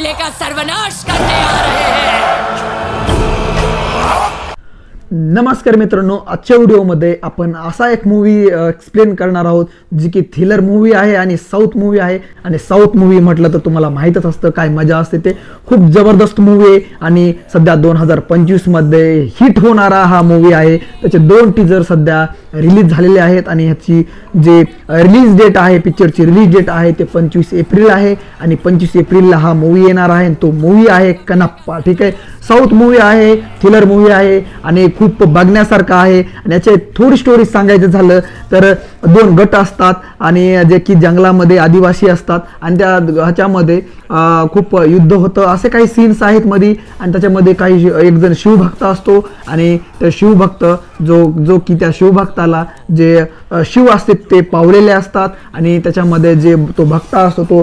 कबीले का सर्वनाश करने आ रहे हैं। नमस्कार मित्रांनो, आजच्या व्हिडिओमध्ये आपण असा एक मूवी एक्सप्लेन करणार आहोत जी की थ्रिलर मूवी आहे आणि साऊथ मूवी आहे। आणि साऊथ मूवी म्हटलं तर तुम्हाला माहीतच असतं काय मजा असते ते। खूप जबरदस्त मूवी आहे आणि सध्या 2025 मध्ये हिट होणारा हा मूवी आहे। त्याचे 2 टीजर सध्या रिलीज झालेले आहेत आणि ह्याची जे रिलीज डेट आहे, पिक्चरची रिलीज डेट आहे ते 25 एप्रिल आहे आणि 25 एप्रिलला हा मूवी येणार आहे। तो मूवी आहे कनप्पा। ठीक आहे, साऊथ मूवी आहे, थ्रिलर मूवी आहे आणि खूप बघण्यासारखा आहे। आणि याचे थोडी स्टोरी सांगायचं झालं तर 2 गट असतात आणि जे की जंगलामध्ये आदिवासी असतात आणि त्या ह्याच्यामध्ये खूप युद्ध होतं, असे काही सीन्स आहेत मध्ये। आणि त्याच्यामध्ये काही एक जण शिवभक्त असतो आणि त्या शिवभक्त जो की त्या शिवभक्ताला जे शिव असते ते पावलेले असतात आणि त्याच्यामध्ये जे तो भक्त असतो तो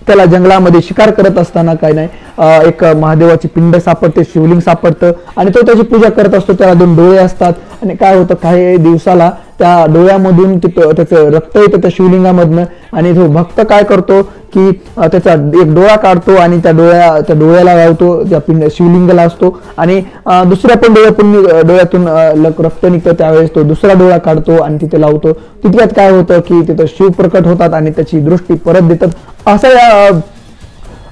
त्याला जंगलामध्ये शिकार करत असताना काही नाही एक महादेवाची पिंड सापडते, शिवलिंग सापडतं आणि तो त्याची पूजा करत असतो। त्याला 2 डोळे असतात आणि काय होतं काही दिवसाला त्या डोळ्यामधून त्याचं रक्त येतं त्या शिवलिंगामधनं आणि तो भक्त काय करतो की त्याचा एक डोळा काढतो आणि त्या डोळ्याला लावतो, त्या पिंड शिवलिंगाला असतो आणि दुसऱ्या पण डोळ्यातून रक्त निघतं। त्यावेळेस तो दुसरा डोळा काढतो आणि तिथे लावतो। तितक्यात काय होतं की तिथं शिव प्रकट होतात आणि त्याची दृष्टी परत देतात।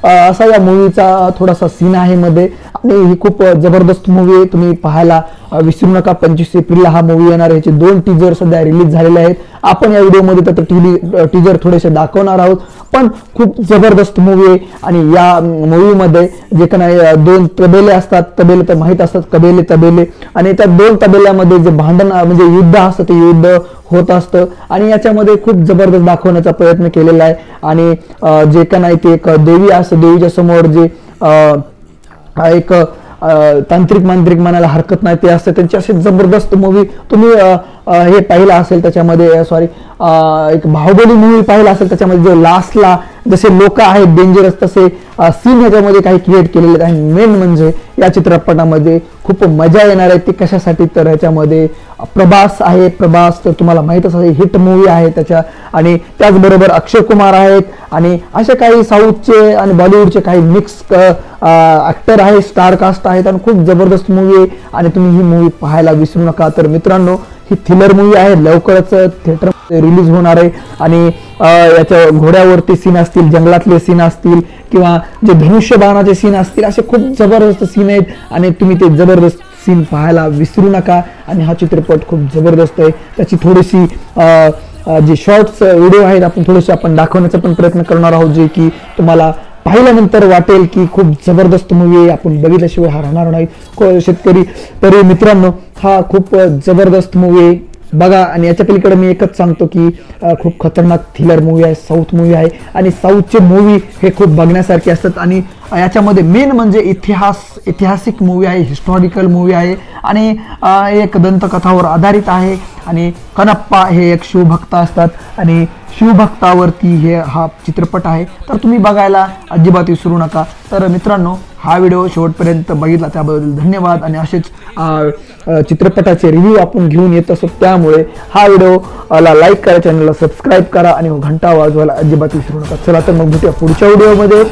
असा या मूवीचा थोडासा सीन आहे मध्ये आणि ही खूप जबरदस्त मूवी आहे, तुम्ही पाहायला विसरू नका। 25 एप्रिलला हा मूवी येणार आहे। याचे 2 टीजर सध्या रिलीज झालेले आहेत। आपण या व्हिडिओमध्ये त्याचे टीजर थोडेसे दाखवणार आहोत, पण खूप जबरदस्त मूवी आहे। आणि या मूवीमध्ये जे काही 2 तबेले असतात, तबेले तर माहीत असतात, कबेले तबेले, आणि त्या 2 तबेल्यामध्ये जे भांडण म्हणजे युद्ध असतं ते युद्ध होत असतं आणि याच्यामध्ये खूप जबरदस्त दाखवण्याचा प्रयत्न केलेला आहे। आणि जे का नाही ते एक देवी असते, देवीच्या समोर जे एक तांत्रिक मांत्रिक म्हणायला हरकत नाही ते असतं। त्यांची अशी जबरदस्त मूवी तुम्ही हे पाहिलं असेल। त्याच्यामध्ये एक बाहुबली मूवी पाहिला असेल, त्याच्यामध्ये जो लास्टला जसे लोक आहेत डेंजरस तसे सीन ह्याच्यामध्ये काही क्रिएट केलेले आहेत। मेन म्हणजे या चित्रपटामध्ये खूप मजा येणार आहे ती कशासाठी तर ह्याच्यामध्ये प्रभास आहे। प्रभास तर तुम्हाला माहीतच आहे, हिट मूवी आहे त्याच्या। आणि त्याचबरोबर अक्षय कुमार आहेत आणि असे काही साऊथचे आणि बॉलिवूडचे काही मिक्स ॲक्टर आहेत, स्टार कास्ट आहेत आणि खूप जबरदस्त मूवी आहे आणि तुम्ही ही मूवी पाहायला विसरू नका। तर मित्रांनो, ही थ्रिलर मूवी आहे, लवकरच थिएटर रिलीज होणार आहे आणि याच्या घोड्यावरती सीन असतील, जंगलातले सीन असतील किंवा जे धनुष्यबाणाचे सीन असतील, असे खूप जबरदस्त सीन आहेत आणि तुम्ही ते जबरदस्त सीन पाहायला विसरू नका। आणि हा चित्रपट खूप जबरदस्त आहे। त्याची थोडीशी जे शॉर्ट्स व्हिडिओ आहेत आपण थोडेसे दाखवण्याचा पण प्रयत्न करणार आहोत, जे की तुम्हाला पाहिल्यानंतर वाटेल की खूप जबरदस्त मूवी आहे, आपण बघितल्याशिवाय हा राहणार नाही शेतकरी। तरी मित्रांनो, हा खूप जबरदस्त मूवी आहे, बघा। आणि याच्या पलीकडे मी एकच सांगतो की खूप खतरनाक थ्रिलर मूवी आहे, साऊथ मूवी आहे आणि साऊथचे मूवी हे खूप बघण्यासारखे असतात। आणि याच्यामध्ये मेन म्हणजे ऐतिहासिक मूवी आहे, हिस्टॉरिकल मूवी आहे आणि एक दंतकथावर आधारित आहे। आणि कनप्पा हे एक शिवभक्त असतात आणि शिवभक्तावरती हा चित्रपट आहे, तर तुम्ही बघायला अजिबात विसरू नका। तर मित्रांनो, हा व्हिडिओ शेवटपर्यंत बघितला त्याबद्दल धन्यवाद। आणि असेच चित्रपटाचे रिव्ह्यू आपण घेऊन येत असतो, त्यामुळे हा व्हिडिओला लाईक करा, चॅनलला सबस्क्राईब करा आणि घंटा वाजवायला अजिबात विसरू नका। चला तर मग भेटूया पुढच्या व्हिडिओमध्ये।